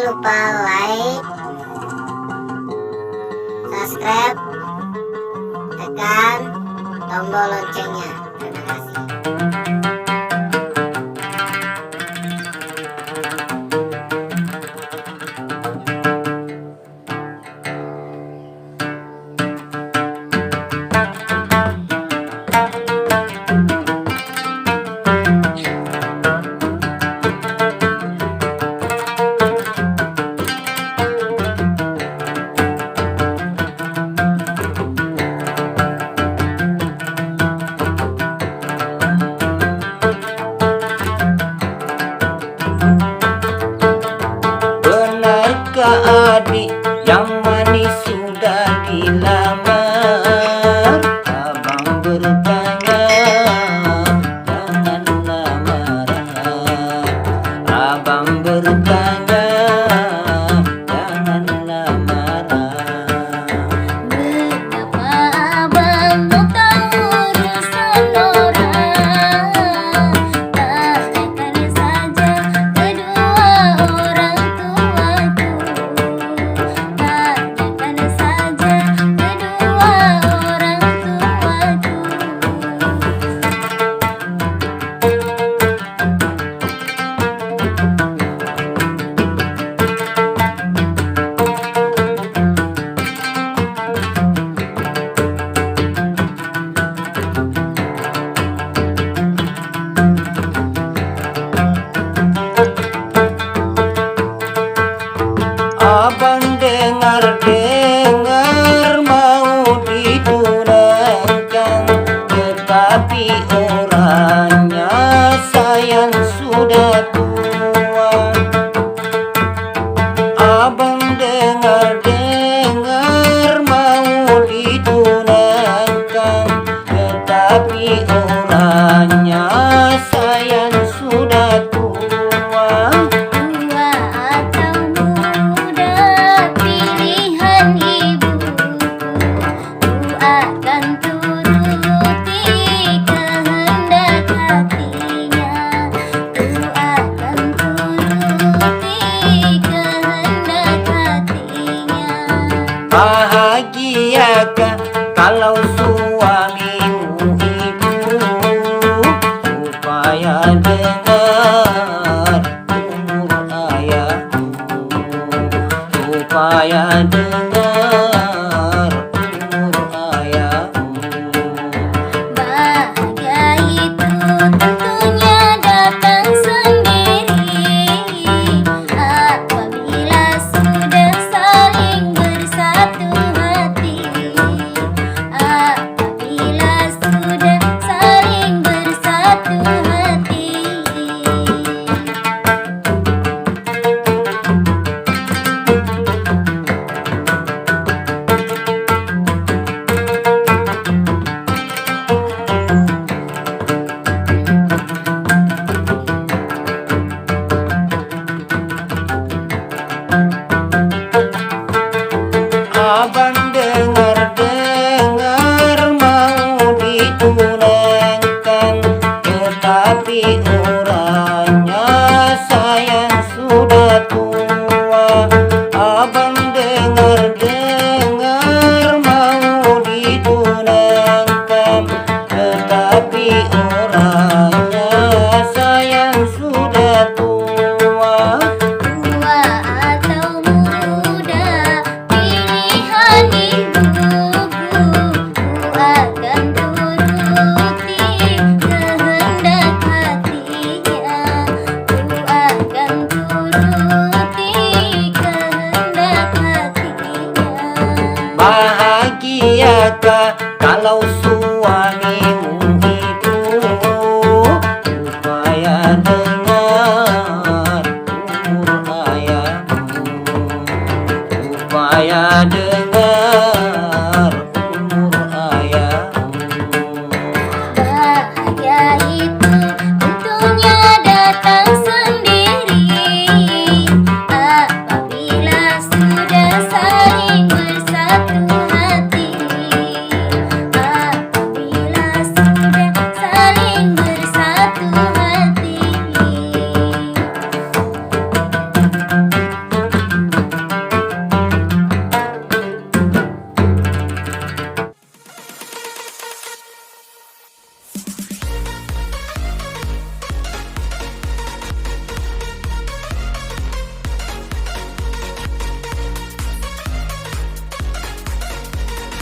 lupa like, subscribe, tekan tombol loncengnya. Terima kasih. Adik yang manis sudah dilamar, abang bertanya janganlah marah. Abang bertanya janganlah marah. Betapa abang mau tahu urusan orang, tanyakan saja kedua orang tuaku. Abang dengar-dengar mau ditunangkan, tetapi orangnya sayang sudah tua. Abang dengar-dengar mau ditunangkan, tetapi orangnya sayang sudah tua. Bahagiakah kalau suamimu itu supaya dengar umur ayahmu, supaya dengar umur ayahmu. Bahagia itu tentunya datang sendiri apabila sudah saling bersatu hati. Apabila sudah saling bersatu hati. Abang dengar-dengar mau ditunangkan, tetapi orangnya sayang sudah tua. Abang dengar-dengar mau ditunangkan, tetapi orangnya sayang sudah tua. Tua atau muda, pilihan ibuku, ku akan turuti kehendak hatinya. Ku akan turuti kehendak hatinya. Bahagiakah kalau suamimu itu supaya dengar umur ayahmu, supaya dengar